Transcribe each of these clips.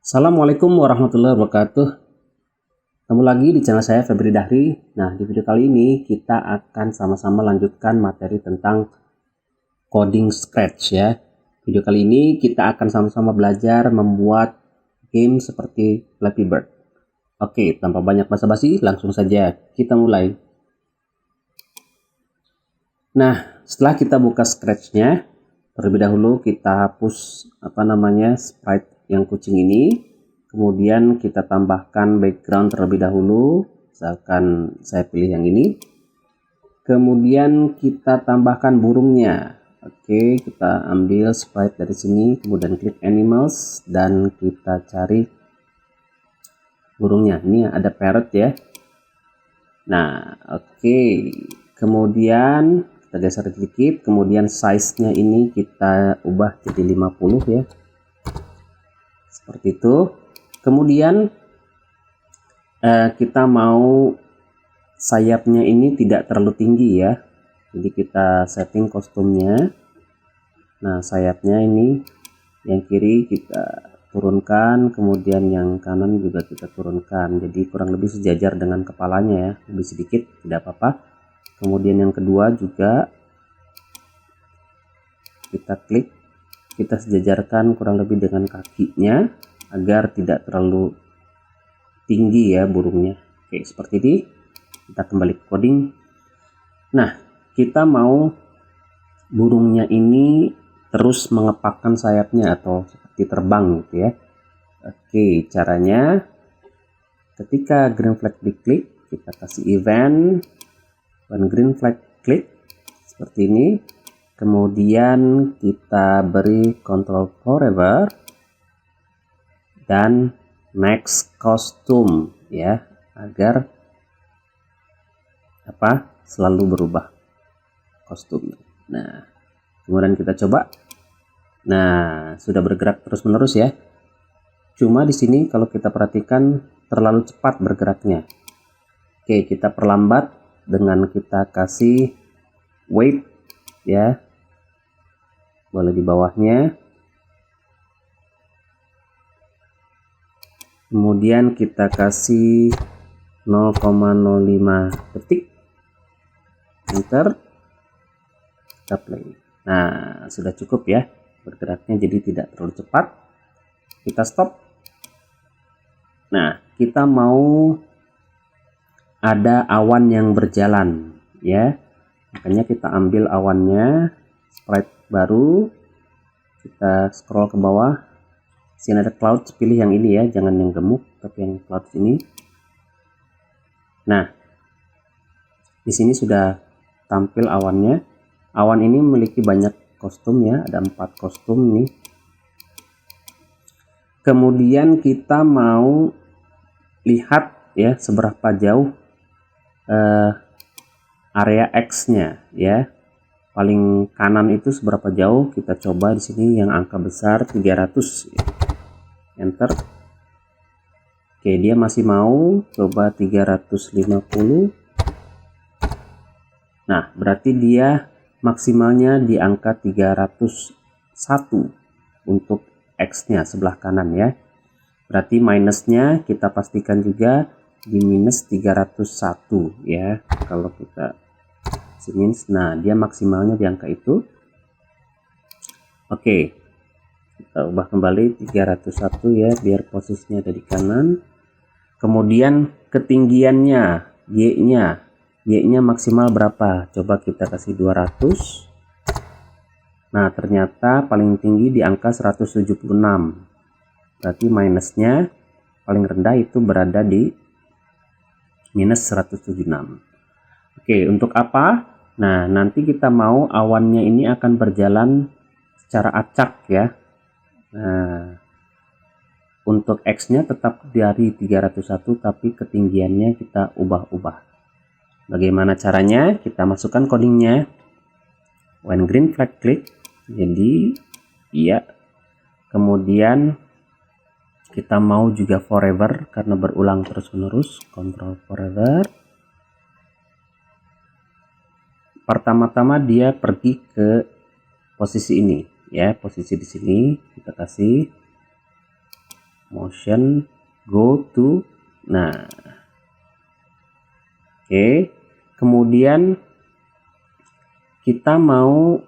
Assalamualaikum warahmatullahi wabarakatuh. Ketemu lagi di channel saya Febri Dahri. Nah, di video kali ini kita akan sama-sama lanjutkan materi tentang coding Scratch ya. Video kali ini kita akan sama-sama belajar membuat game seperti Flappy Bird. Oke, tanpa banyak basa-basi, langsung saja kita mulai. Nah, setelah kita buka Scratch-nya, terlebih dahulu kita hapus sprite yang kucing ini. Kemudian kita tambahkan background terlebih dahulu, misalkan saya pilih yang ini. Kemudian kita tambahkan burungnya. Oke, kita ambil sprite dari sini, kemudian klik animals dan kita cari burungnya. Ini ada parrot ya. Nah, oke. Kemudian kita geser sedikit, kemudian size-nya ini kita ubah jadi 50 ya. Seperti itu. Kemudian kita mau sayapnya ini tidak terlalu tinggi ya, jadi kita setting kostumnya. Nah, sayapnya ini yang kiri kita turunkan, kemudian yang kanan juga kita turunkan, jadi kurang lebih sejajar dengan kepalanya ya, lebih sedikit tidak apa-apa. Kemudian yang kedua juga kita klik, kita sejajarkan kurang lebih dengan kakinya agar tidak terlalu tinggi ya burungnya. Oke, seperti ini. Kita kembali ke coding. Nah, kita mau burungnya ini terus mengepakkan sayapnya atau seperti terbang gitu ya. Oke, caranya ketika green flag diklik, kita kasih event when green flag klik seperti ini. Kemudian kita beri control forever dan next costume ya, agar selalu berubah kostumnya. Nah, kemudian kita coba. Nah, sudah bergerak terus-menerus ya. Cuma di sini kalau kita perhatikan terlalu cepat bergeraknya. Oke, kita perlambat dengan kita kasih weight ya. Boleh di bawahnya. Kemudian kita kasih 0,05 detik, enter, kita play. Nah, sudah cukup ya bergeraknya, jadi tidak terlalu cepat. Kita stop. Nah, kita mau ada awan yang berjalan ya, makanya kita ambil awannya, sprite baru, kita scroll ke bawah. Sini ada clouds, pilih yang ini ya, jangan yang gemuk tapi yang clouds ini. Nah, di sini sudah tampil awannya. Awan ini memiliki banyak kostum ya, ada 4 kostum nih. Kemudian kita mau lihat ya seberapa jauh area X-nya ya. Paling kanan itu seberapa jauh, kita coba di sini yang angka besar 300. Enter. Oke, dia masih mau, coba 350. Nah, berarti dia maksimalnya di angka 301 untuk X-nya sebelah kanan ya. Berarti minusnya kita pastikan juga di minus 301 ya. Kalau kita minus, nah dia maksimalnya di angka itu. Oke, kita ubah kembali 301 ya, biar posisinya ada di kanan. Kemudian ketinggiannya, Y-nya maksimal berapa? Coba kita kasih 200. Nah, ternyata paling tinggi di angka 176. Berarti minusnya paling rendah itu berada di minus 176. Oke, untuk apa? Nah, nanti kita mau awannya ini akan berjalan secara acak ya. Nah, untuk X-nya tetap dari 301 tapi ketinggiannya kita ubah-ubah. Bagaimana caranya? Kita masukkan codingnya. When green flag click, jadi iya. Kemudian kita mau juga forever karena berulang terus-menerus, control forever. Pertama-tama dia pergi ke posisi ini ya, posisi di sini kita kasih. motion go to. Nah, oke. Kemudian kita mau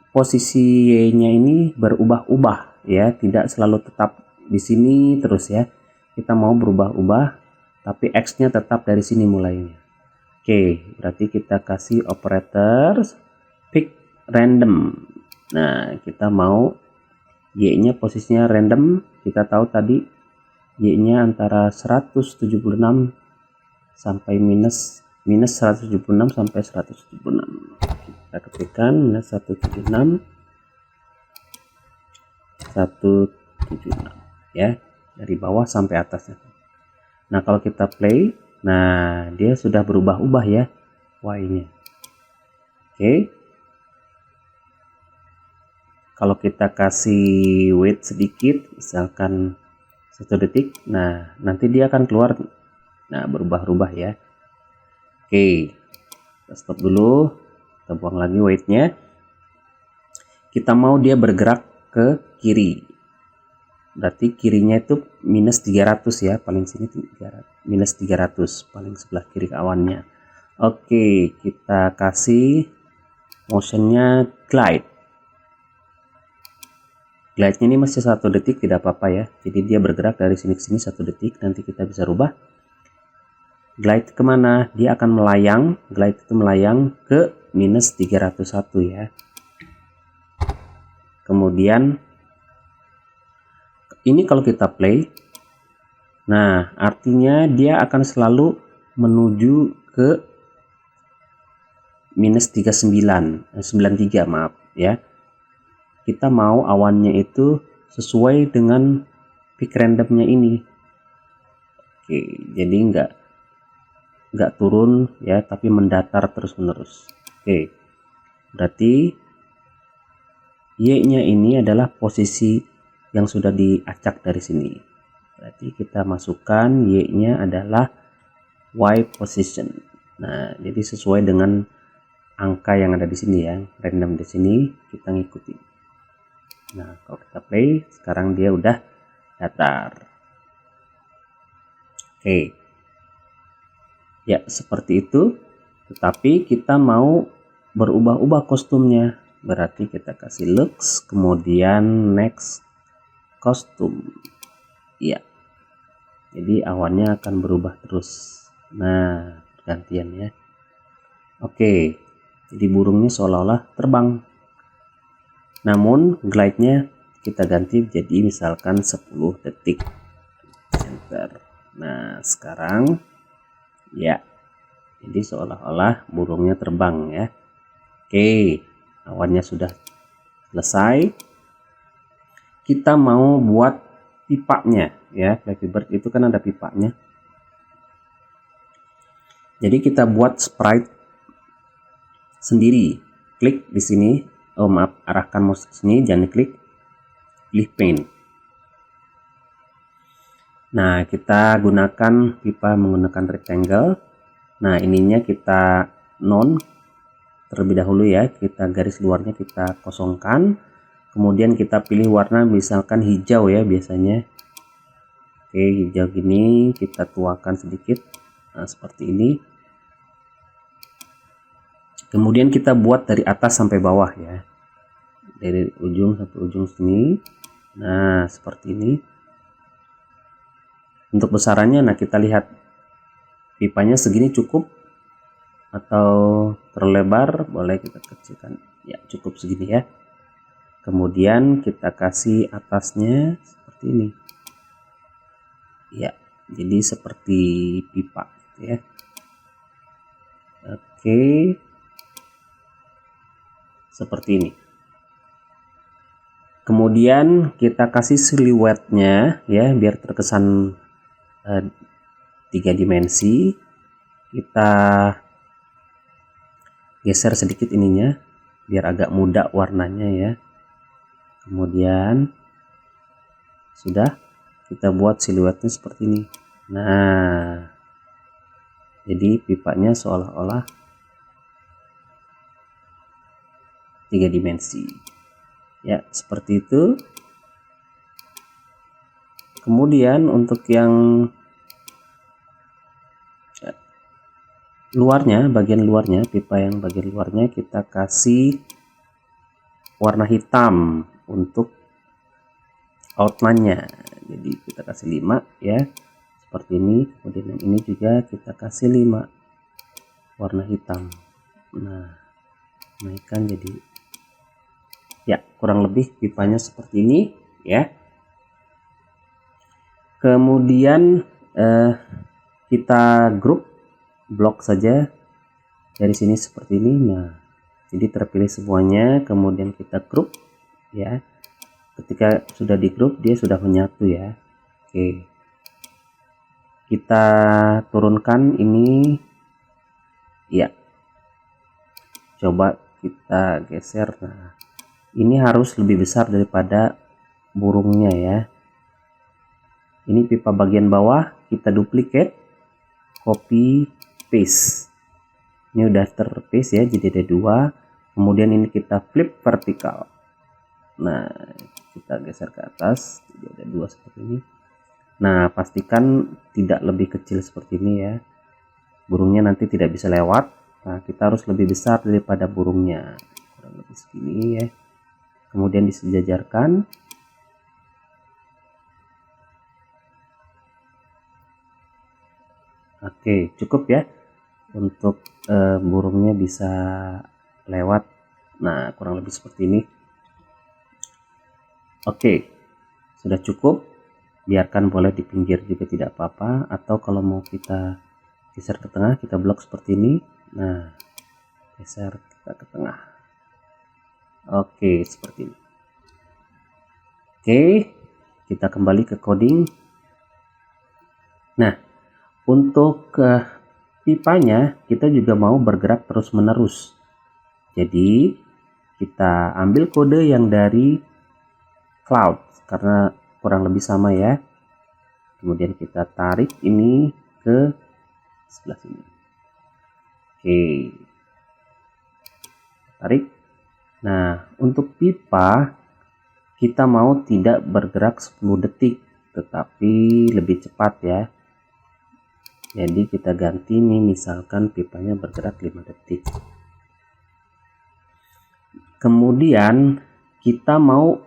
posisi Y-nya ini berubah-ubah ya, tidak selalu tetap di sini terus ya. Kita mau berubah-ubah, tapi X-nya tetap dari sini mulainya. Oke, berarti kita kasih operator pick random. Nah, kita mau Y-nya posisinya random. Kita tahu tadi Y-nya antara 176 sampai minus 176 sampai 176. Kita ketikkan minus 176 ya, dari bawah sampai atasnya. Nah, kalau kita play, nah dia sudah berubah-ubah ya Y-nya. Oke. Kalau kita kasih wait sedikit, misalkan 1 detik, nah nanti dia akan keluar, nah berubah-ubah ya. Oke, kita stop dulu, kita buang lagi wait-nya. Kita mau dia bergerak ke kiri, berarti kirinya itu minus 300 ya, paling sini 300, minus 300 paling sebelah kiri awannya. Oke, kita kasih motionnya glide. Glide-nya ini masih 1 detik, tidak apa-apa ya, jadi dia bergerak dari sini ke sini 1 detik, nanti kita bisa rubah. Glide kemana? Dia akan melayang, glide itu melayang ke minus 301 ya. Kemudian ini kalau kita play, nah artinya dia akan selalu menuju ke minus 93 maaf ya. Kita mau awannya itu sesuai dengan pick randomnya ini. Oke, jadi nggak turun ya, tapi mendatar terus menerus. Oke, berarti Y-nya ini adalah posisi yang sudah diacak dari sini. Berarti kita masukkan Y-nya adalah Y position. Nah, jadi sesuai dengan angka yang ada di sini ya, random di sini kita ngikutin. Nah, kalau kita play, sekarang dia udah datar. Oke. Ya, seperti itu. Tetapi kita mau berubah-ubah kostumnya. Berarti kita kasih looks, kemudian next kostum. Ya. Jadi awannya akan berubah terus. Nah, gantian ya. Oke. Jadi burungnya seolah-olah terbang. Namun glide-nya kita ganti jadi misalkan 10 detik. Enter. Nah, sekarang ya. Jadi seolah-olah burungnya terbang ya. Oke, awannya sudah selesai. Kita mau buat pipanya ya. Flappy Bird itu kan ada pipanya. Jadi kita buat sprite sendiri. Klik di sini. Oh maaf, arahkan mouse ke sini, jangan diklik, pilih paint. Nah, kita gunakan pipa menggunakan rectangle. Nah, ininya kita non terlebih dahulu ya, kita garis luarnya kita kosongkan. Kemudian kita pilih warna misalkan hijau ya biasanya. Oke, hijau gini kita tuakan sedikit. Nah, seperti ini. Kemudian kita buat dari atas sampai bawah ya. Dari ujung sampai ujung sini. Nah, seperti ini. Untuk besarannya, nah kita lihat pipanya segini cukup atau terlebar, boleh kita kecilkan. Ya, cukup segini ya. Kemudian kita kasih atasnya seperti ini. Ya, jadi seperti pipa ya. Oke. Seperti ini. Kemudian kita kasih siluetnya ya biar terkesan 3 dimensi. Kita geser sedikit ininya biar agak muda warnanya ya. Kemudian sudah kita buat siluetnya seperti ini. Nah, jadi pipanya seolah-olah 3 dimensi ya, seperti itu. Kemudian untuk yang luarnya, bagian luarnya, pipa yang bagian luarnya kita kasih warna hitam untuk outline-nya. Jadi kita kasih 5 ya, seperti ini. Kemudian yang ini juga kita kasih 5 warna hitam. Nah, naikkan jadi ya kurang lebih pipanya seperti ini ya. Kemudian kita grup blok saja dari sini seperti ini. Nah, jadi terpilih semuanya, kemudian kita grup ya. Ketika sudah di grup dia sudah menyatu ya. Oke, kita turunkan ini ya, coba kita geser. Nah, ini harus lebih besar daripada burungnya ya. Ini pipa bagian bawah kita duplicate, copy paste. Ini udah terpaste ya, jadi ada 2. Kemudian ini kita flip vertikal. Nah, kita geser ke atas, jadi ada 2 seperti ini. Nah, pastikan tidak lebih kecil seperti ini ya, burungnya nanti tidak bisa lewat. Nah, kita harus lebih besar daripada burungnya, kurang lebih segini ya. Kemudian disejajarkan. Oke, cukup ya untuk burungnya bisa lewat. Nah, kurang lebih seperti ini. Oke, sudah cukup. Biarkan boleh di pinggir juga tidak apa-apa, atau kalau mau kita geser ke tengah, kita blok seperti ini. Nah, geser kita ke tengah. Oke, seperti ini. Oke, kita kembali ke coding. Nah, untuk pipanya kita juga mau bergerak terus menerus. Jadi kita ambil kode yang dari cloud karena kurang lebih sama ya. Kemudian kita tarik ini ke sebelah sini. Oke, tarik. Nah, untuk pipa kita mau tidak bergerak 10 detik tetapi lebih cepat ya. Jadi kita ganti nih, misalkan pipanya bergerak 5 detik. Kemudian kita mau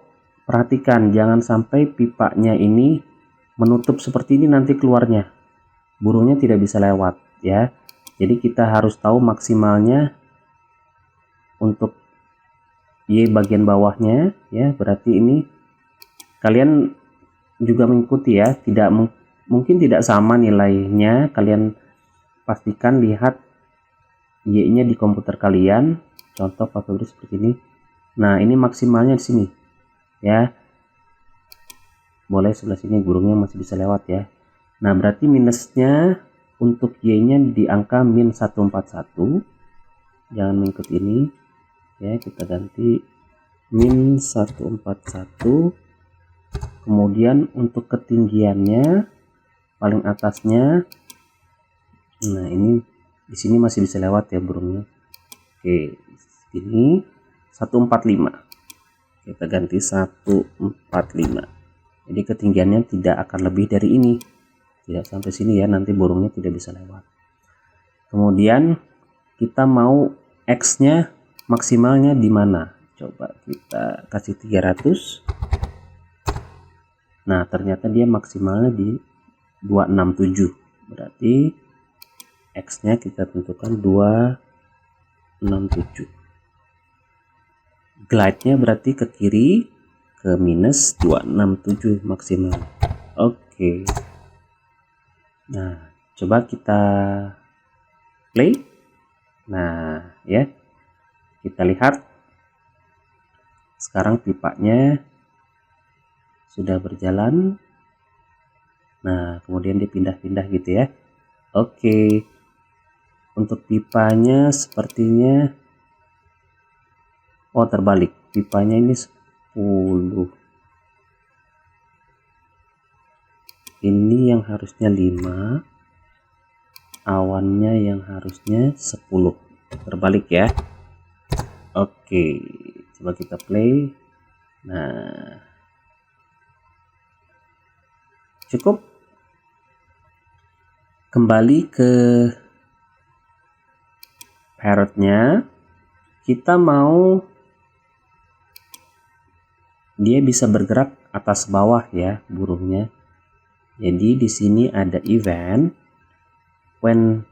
perhatikan jangan sampai pipanya ini menutup seperti ini, nanti keluarnya burungnya tidak bisa lewat ya. Jadi kita harus tahu maksimalnya untuk Y bagian bawahnya ya, berarti ini kalian juga mengikuti ya, mungkin tidak sama nilainya, kalian pastikan lihat Y-nya di komputer kalian. Contoh Pak Febri seperti ini. Nah, ini maksimalnya di sini ya. Boleh sebelah sini burungnya masih bisa lewat ya. Nah, berarti minusnya untuk Y-nya di angka min 141. Jangan mengikuti ini ya, kita ganti min 141. Kemudian untuk ketinggiannya paling atasnya, nah ini di sini masih bisa lewat ya burungnya. Oke, ini 145. Kita ganti 145. Jadi ketinggiannya tidak akan lebih dari ini. Tidak sampai sini ya, nanti burungnya tidak bisa lewat. Kemudian kita mau X-nya maksimalnya di mana? Coba kita kasih 300. Nah, ternyata dia maksimalnya di 267. Berarti X-nya kita tentukan 267. Glide-nya berarti ke kiri, ke minus 267 maksimal. Oke. Nah, coba kita play. Nah, ya. Kita lihat. Sekarang pipanya sudah berjalan. Nah, kemudian dipindah-pindah gitu ya. Oke. Untuk pipanya sepertinya terbalik. Pipanya ini 10. Ini yang harusnya 5. Awannya yang harusnya 10. Terbalik ya. Oke, coba kita play. Nah, Cukup. Kembali ke parrotnya, kita mau dia bisa bergerak atas bawah ya burungnya. Jadi di sini ada event when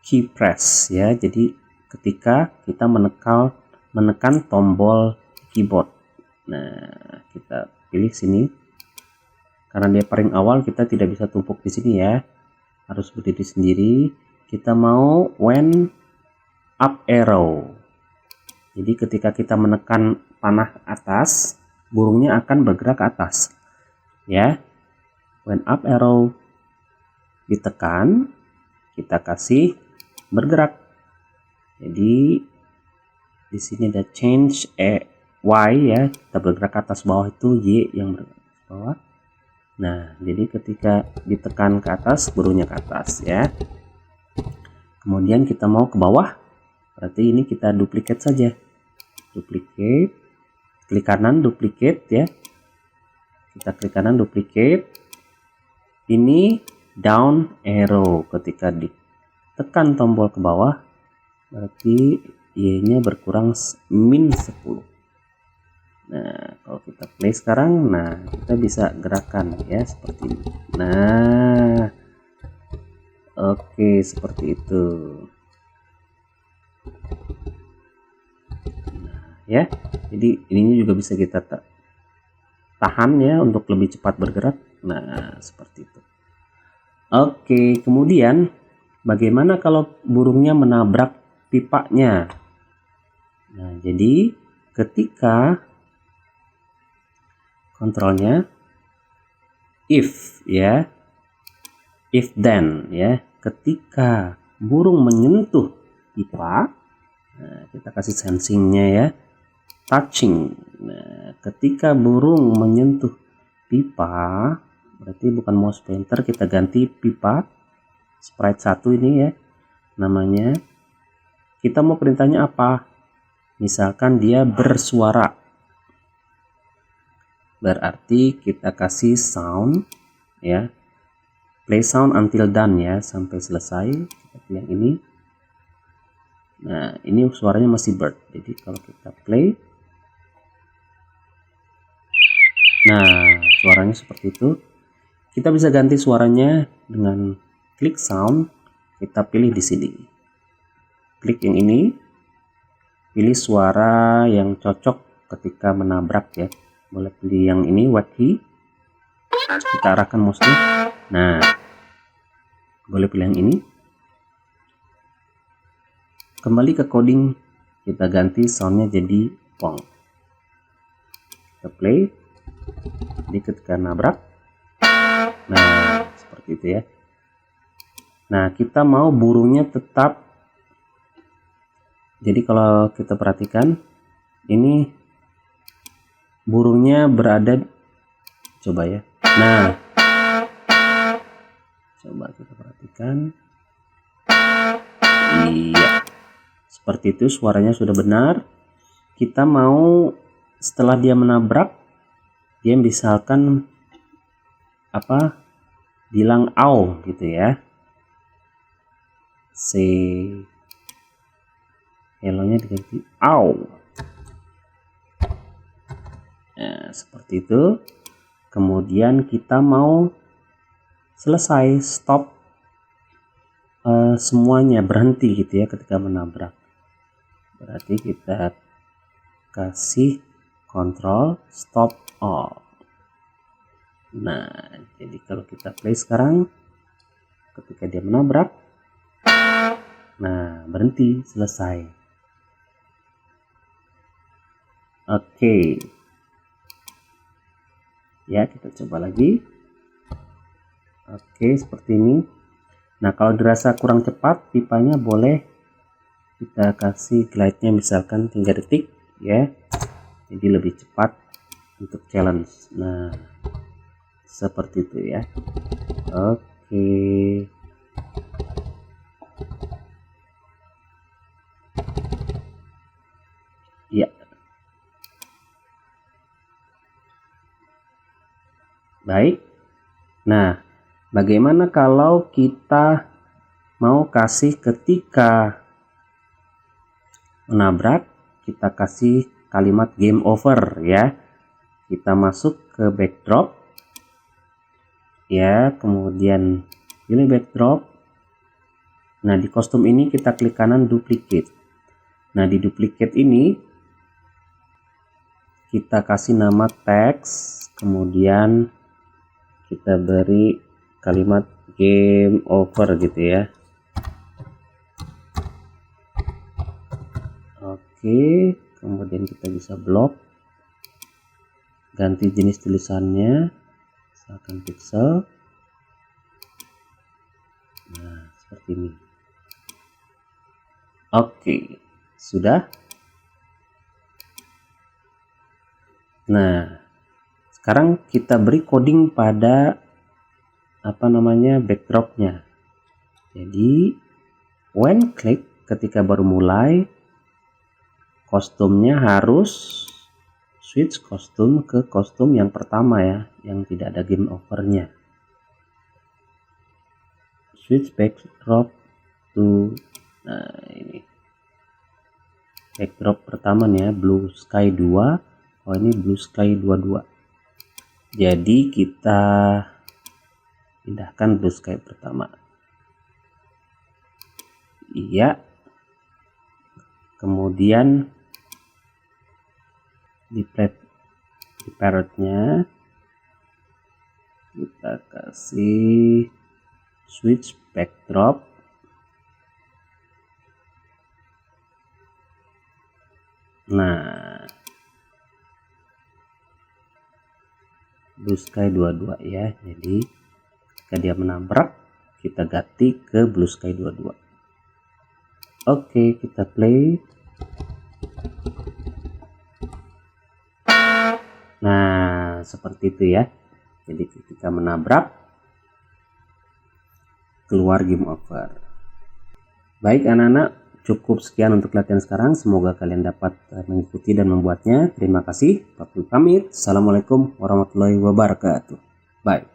key press ya. Jadi ketika kita menekan tombol keyboard. Nah, kita pilih sini. Karena dia paling awal, kita tidak bisa tumpuk di sini ya. Harus berdiri sendiri. Kita mau when up arrow. Jadi ketika kita menekan panah atas, burungnya akan bergerak ke atas. Ya. When up arrow ditekan, kita kasih bergerak. Jadi di sini ada change Y ya, kita bergerak ke atas, bawah itu Y yang bergerak ke bawah. Nah, jadi ketika ditekan ke atas, burungnya ke atas ya. Kemudian kita mau ke bawah, berarti ini kita duplicate saja. Duplicate, klik kanan duplicate ya. Kita klik kanan duplicate. Ini down arrow, ketika ditekan tombol ke bawah, berarti Y-nya berkurang min 10. Nah, kalau kita play sekarang, nah kita bisa gerakan ya seperti ini. Nah, oke, seperti itu. Nah, ya. Jadi ini juga bisa kita tahan ya untuk lebih cepat bergerak. Nah, seperti itu. Oke, kemudian bagaimana kalau burungnya menabrak pipanya? Nah, jadi ketika kontrolnya if ya, if then ya, ketika burung menyentuh pipa, nah, kita kasih sensingnya ya, touching. Nah, ketika burung menyentuh pipa, berarti bukan mouse pointer, kita ganti pipa sprite 1 ini ya namanya. Kita mau perintahnya apa? Misalkan dia bersuara, berarti kita kasih sound ya, play sound until done ya, sampai selesai. Kita pilih yang ini. Nah, ini suaranya masih bird, jadi kalau kita play, nah suaranya seperti itu. Kita bisa ganti suaranya dengan klik sound, kita pilih di sini, klik yang ini, pilih suara yang cocok ketika menabrak ya. Boleh pilih yang ini, wacky, kita arahkan mouse-nya. Nah, boleh pilih yang ini. Kembali ke coding, kita ganti soundnya jadi pong. Kita play, jadi ketika nabrak, nah seperti itu ya. Nah, kita mau burungnya tetap, jadi kalau kita perhatikan ini burungnya berada, coba ya, nah coba kita perhatikan, iya seperti itu, suaranya sudah benar. Kita mau setelah dia menabrak, dia misalkan apa, bilang au gitu ya, hello nya diganti au. Nah, seperti itu. Kemudian kita mau selesai, stop, semuanya berhenti gitu ya ketika menabrak, berarti kita kasih kontrol stop all. Nah, jadi kalau kita play sekarang, ketika dia menabrak, nah berhenti, selesai. Oke ya, kita coba lagi. Oke, seperti ini. Nah, kalau dirasa kurang cepat pipanya, boleh kita kasih glide-nya misalkan 3 detik ya, jadi lebih cepat untuk challenge. Nah, seperti itu ya. Oke. Ya. Baik. Nah, bagaimana kalau kita mau kasih ketika menabrak, kita kasih kalimat game over ya. Kita masuk ke backdrop ya, kemudian pilih backdrop. Nah, di kostum ini kita klik kanan duplicate. Nah, di duplicate ini kita kasih nama teks, kemudian kita beri kalimat game over gitu ya. Oke, kemudian kita bisa blok, ganti jenis tulisannya, misalkan pixel. Nah, seperti ini. Oke, sudah. Nah, sekarang kita beri coding pada backdropnya. Jadi when klik, ketika baru mulai, kostumnya harus switch kostum ke kostum yang pertama ya, yang tidak ada game overnya. Switch backdrop to, nah ini backdrop pertama nih ya, Blue Sky 2. Oh, ini Blue Sky 22. Jadi kita pindahkan Blue Sky pertama. Iya. Kemudian di parrotnya kita kasih switch backdrop. Nah, Blue Sky 22 ya. Jadi ketika dia menabrak, kita ganti ke Blue Sky 22. Oke, kita play. Nah, seperti itu ya. Jadi ketika menabrak, keluar game over. Baik anak-anak, cukup sekian untuk latihan sekarang. Semoga kalian dapat mengikuti dan membuatnya. Terima kasih. Pak pamit. Assalamualaikum warahmatullahi wabarakatuh. Bye.